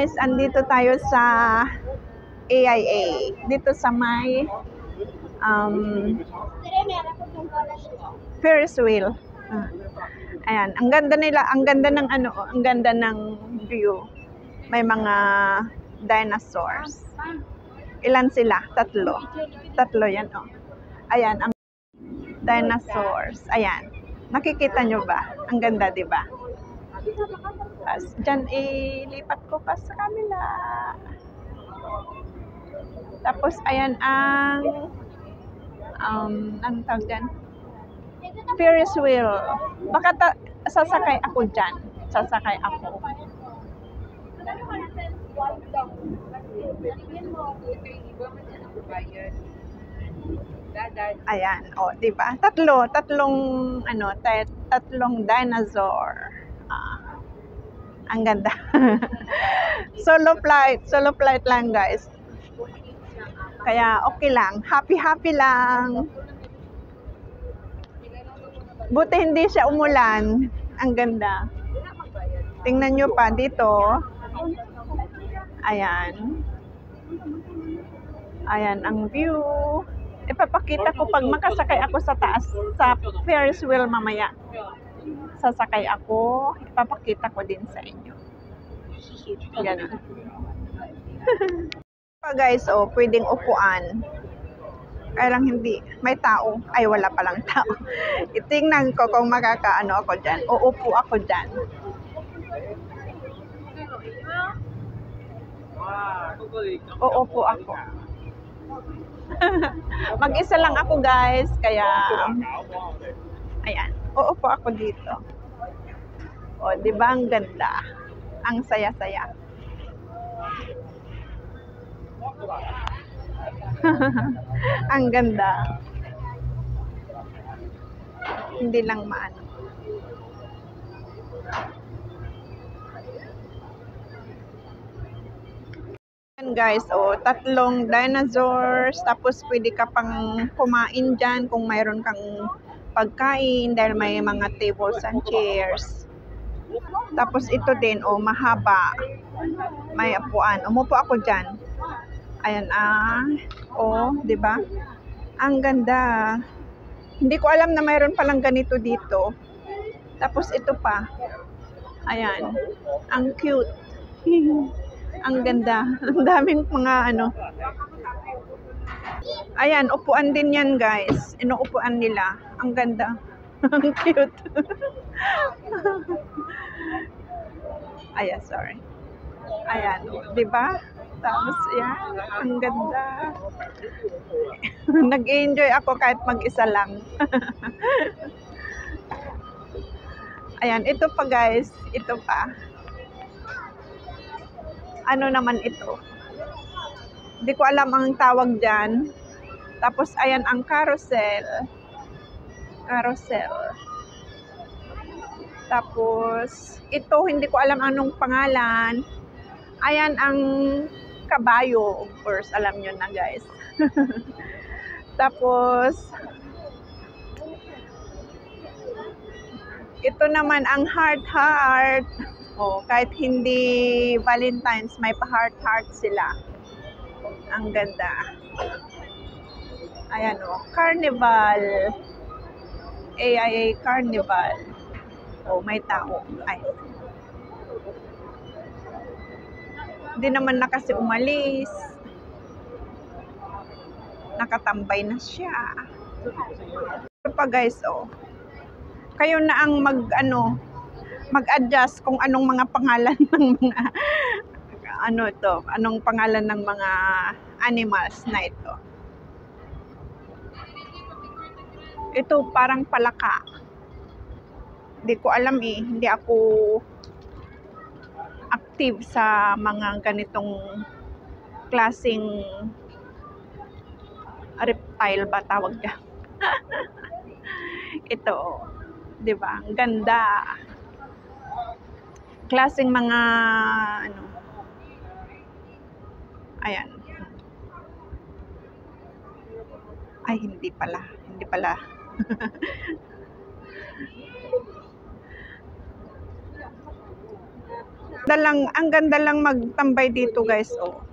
guys, andito tayo sa AIA. Dito sa may Ferris wheel. Ayan, ang ganda nila, ang ganda ng ang ganda ng view. May mga dinosaurs. Ilan sila? Tatlo. Tatlo yan, oh. Ayan, ang dinosaurs. Ayan. Nakikita nyo ba? Ang ganda, di ba? Diyan, ilipat ko pa sa kamila. Tapos, ayan ang anong tawag dyan? Ferris wheel. Baka sasakay ako dyan. Sasakay ako. Ayan, oh, di ba? Tatlong dinosaur. Ang ganda. Solo flight lang, guys. Kaya okay lang, happy lang. Buti hindi siya umulan. Ang ganda. Tingnan nyo pa dito. Ayan. Ayan ang view. Ipapakita ko pag makasakay ako sa taas, sa Ferris wheel mamaya. Sasakay ako, ipapakita ko din sa inyo. Ganun. Guys, oh, pwedeng upuan. Kaya lang hindi, may tao. Ay, wala palang tao. Itingnan ko kung makakaano ako dyan. Uupo ako dyan. Uupo ako. Mag-isa lang ako, guys. Kaya, ayan. Uupo ako dito. O, di ba ang ganda? Ang saya-saya. Ang ganda. Hindi lang maano. Guys, oh, tatlong dinosaurs, tapos pwede ka pang kumain dyan kung mayroon kang pagkain dahil may mga tables and chairs. Tapos ito din, oh, mahaba. May upuan. Umupo ako dyan. Ayan, oh, di ba? Ang ganda. Hindi ko alam na mayroon palang ganito dito. Tapos ito pa. Ayan. Ang cute. Ang ganda. Ang daming mga Ayan, upuan din yan, guys. Inuupuan nila. Ang ganda. Ang cute. Ayan, sorry. Ayan, di ba? Tapos yan, ang ganda. Nag-enjoy ako kahit mag-isa lang. Ayan, ito pa, guys. Ito pa. Ano naman ito? Hindi ko alam ang tawag dyan. Tapos, ayan ang carousel. Carousel. Tapos, ito, hindi ko alam anong pangalan. Ayan ang kabayo. Of course, alam nyo na, guys. Tapos, ito naman ang heart. Oh, kahit hindi Valentine's, may pa-heart sila. Ang ganda. Ayan, oh, Carnival. AIA Carnival. Oh, may tao. Ay. Hindi naman na kasi umalis. Nakatambay na siya. Ito pa, guys, oh. Kayo na ang mag-adjust kung anong mga pangalan ng mga anong pangalan ng mga animals na ito. Ito parang palaka. Hindi ko alam eh. Hindi ako active sa mga ganitong klaseng reptile ba tawag niya. Ito, 'di ba? Ang ganda. Klaseng mga ayan. Ay, hindi pala. Ang ganda lang magtambay dito guys. Oh.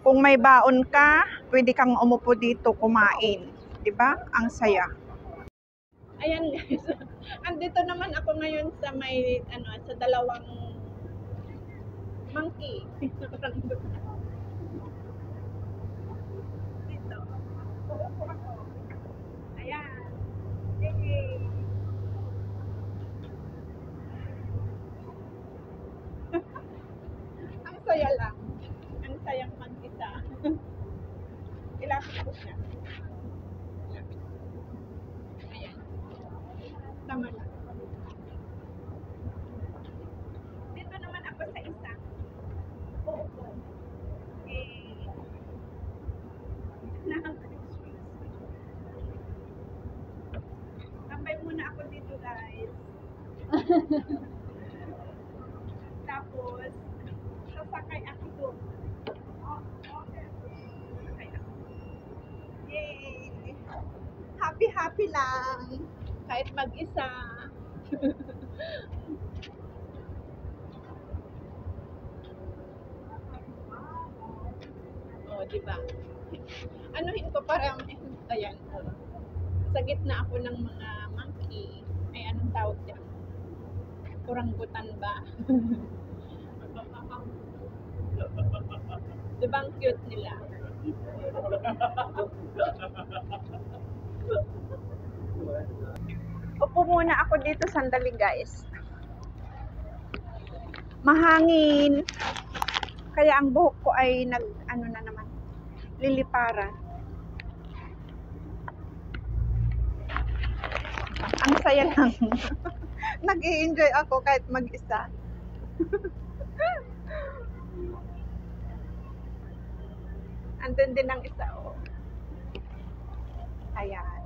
Kung may baon ka, pwede kang umupo dito kumain. 'Di ba? Ang saya. Ayan guys. Andito naman ako ngayon sa may sa dalawang monkey. Dito. Ayan. Yay. Ang saya lang. Ang sayang mag-isa. Ilapit ko siya. Ayan. Tama lang. Dito naman ako sa isa. Oo. Eh. Tambay muna ako dito guys. Tapos, sasakay ako doon. Oh, okay. Sasakay ako. Yay! Happy lang. Kahit mag-isa. Oh, diba? Anuhin ko parang, ayan. Sa gitna ako ng mga monkey. Ay, anong tawag dyan? Oranggutan ba? Diba ang cute nila? Upo muna ako dito sandali guys. Mahangin. Kaya ang buhok ko ay na naman, liliparan. Ang saya lang. Nag-i-enjoy ako kahit mag-isa. Andun din ang isa, oh. Ayan.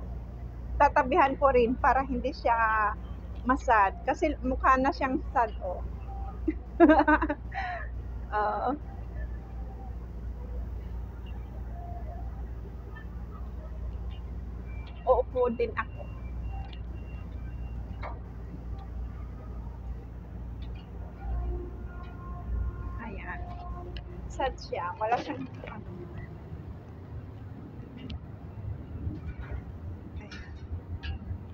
Tatabihan ko rin para hindi siya masad. Kasi mukha na siyang sad, oh. Uupo din ako. Ayan. Sad siya. Wala siyang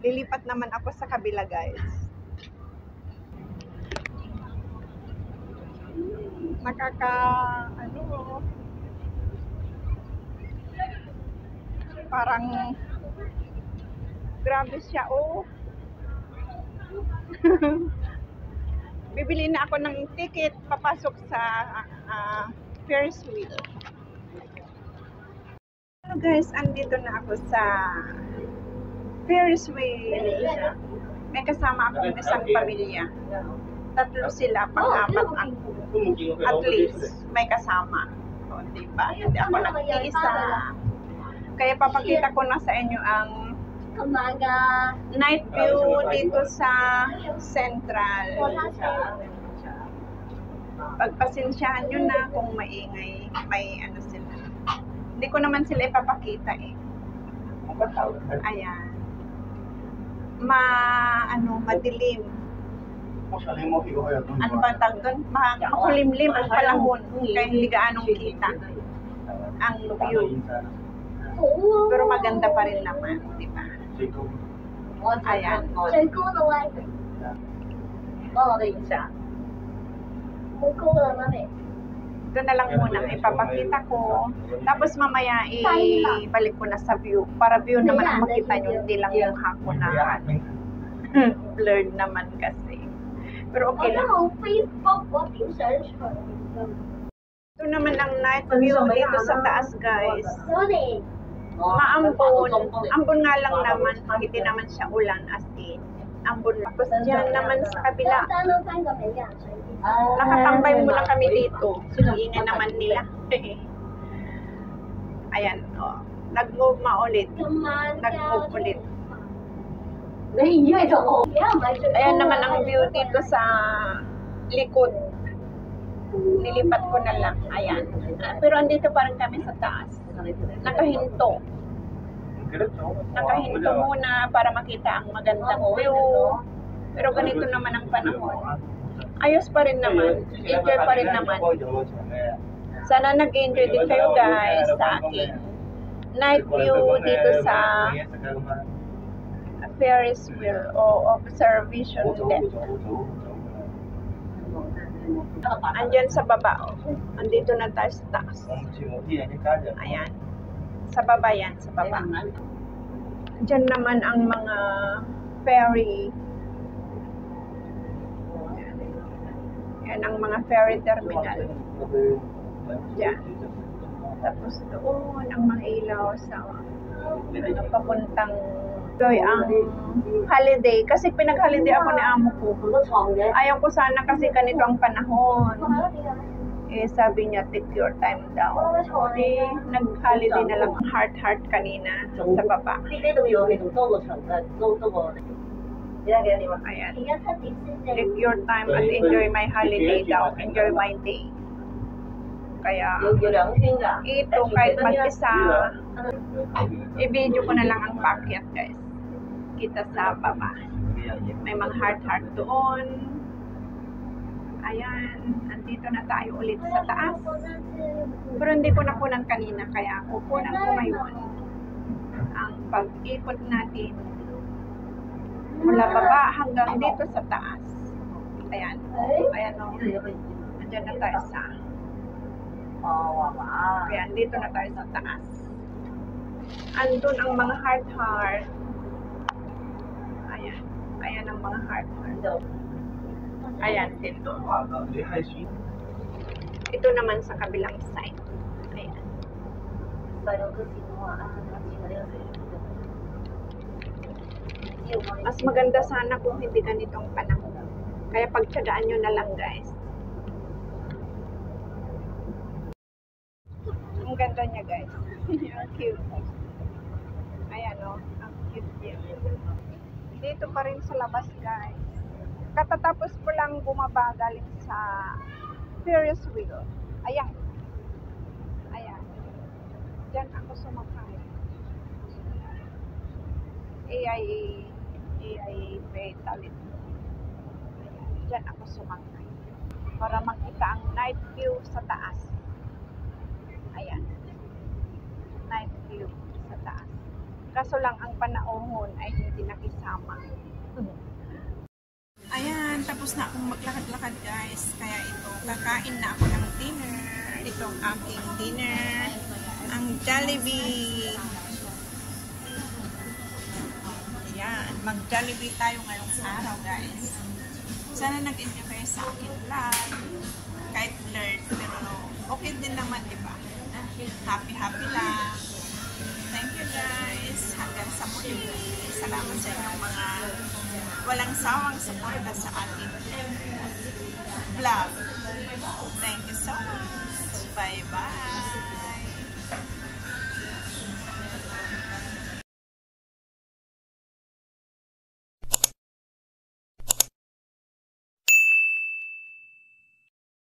lilipat naman ako sa kabila guys. Parang grabe siya, oh. Bibili na ako ng ticket papasok sa Ferris wheel. Hello guys, andito na ako sa Ferris wheel. May kasama akong isang pamilya. Tatlo sila, pang-apat ako. At least, may kasama. O, diba? Hindi ako nag-iisa. Kaya papakita ko na sa inyo ang night view dito sa Central. Pagpasensyahan nyo na kung maingay, may ano sila. Hindi ko naman sila ipapakita eh. Ayan. Madilim. Ano ba tawag doon? Makulimlim ang panahon. Kaya hindi gaanong kita ang view. Pero maganda pa rin naman, di ba? Ayan. Ito na lang muna ipapakita ko. Tapos mamaya ibalik ko na sa view. Para view naman ang makita nyo. Hindi lang yung hako na blurred naman kasi. Pero okay lang. Ito naman ang night view dito sa taas guys. Maambon. Ambon nga lang naman. Hindi naman siya ulan as in. Ambon. Tapos dyan naman sa kabila. Nakatambay muna kami dito. Ingay naman nila. Ayan. Oh. Nag-move ulit. Nag-move ulit. Ayan naman ang view dito sa likod. Nilipat ko na lang. Ayan. Pero andito pa rin kami sa taas. Nakahinto. Nakahinto muna para makita ang magandang view. Pero ganito naman ang panahon. ayos pa rin naman. Enjoy pa rin naman. Sana nag-enjoy din kayo guys sa aking night view dito sa Ferris wheel o observation deck. Andyan sa baba. Andito na tayo sa taas. Ayan. Sa baba yan, sa baba. Diyan naman ang mga ferry. Yan ang mga ferry terminal. Diyan. Tapos doon ang mga ilaw sa papuntang ang holiday. Kasi pinag-holiday ako ni amo ko. Ayaw ko sana kasi ganito ang panahon. Eh, sabi niya, take your time daw. Eh, nag-holiday na lang heart kanina sa baba. Ayan. Take your time and enjoy my holiday daw. Enjoy my day. Kaya, ito, kahit mag-isa, i-video ko na lang ang packet, guys. Kita sa baba. May mga heart doon. Ayan. Nandito na tayo ulit sa taas. Pero hindi ko nakunan kanina, kaya kukunan ko ngayon ang pag-ikot natin mula baba hanggang dito sa taas. Ayan. Ayan o. Nandiyan na tayo sa kaya dito na tayo sa taas. Andun ang mga heart. Ayan. Ayan ang mga heart. Ayan, dito. Ito naman sa kabilang side. Ayan. Mas maganda sana kung hindi ganitong panahon. Kaya pagtsagaan nyo na lang, guys. Ang ganda niya, guys. Ang cute. Ayan, o. Ang cute niya. Dito pa rin sa labas, guys. Katatapos ko lang bumaba galing sa Ferris wheel. Ayan. Ayan. Diyan ako sumakay. AIA Fatality. Diyan ako sumakay. Para makita ang night view sa taas. Ayan. Night view sa taas. Kaso lang ang panahon ay hindi nakisama. Ayan, tapos na akong maglakad-lakad guys. Kaya ito, kakain na ako ng dinner. Ito ang aking dinner. Ang Jollibee. Ayan, mag-Jollibee tayo ngayong araw guys. Sana nag-enjoy kayo sa aking vlog. Kahit blurred, pero okay din naman, diba? Happy lang. Thank you guys. Hanggang sa muli. Salamat sa inyong mga walang sawang suporta sa ating vlog. Thank you so much. Bye-bye.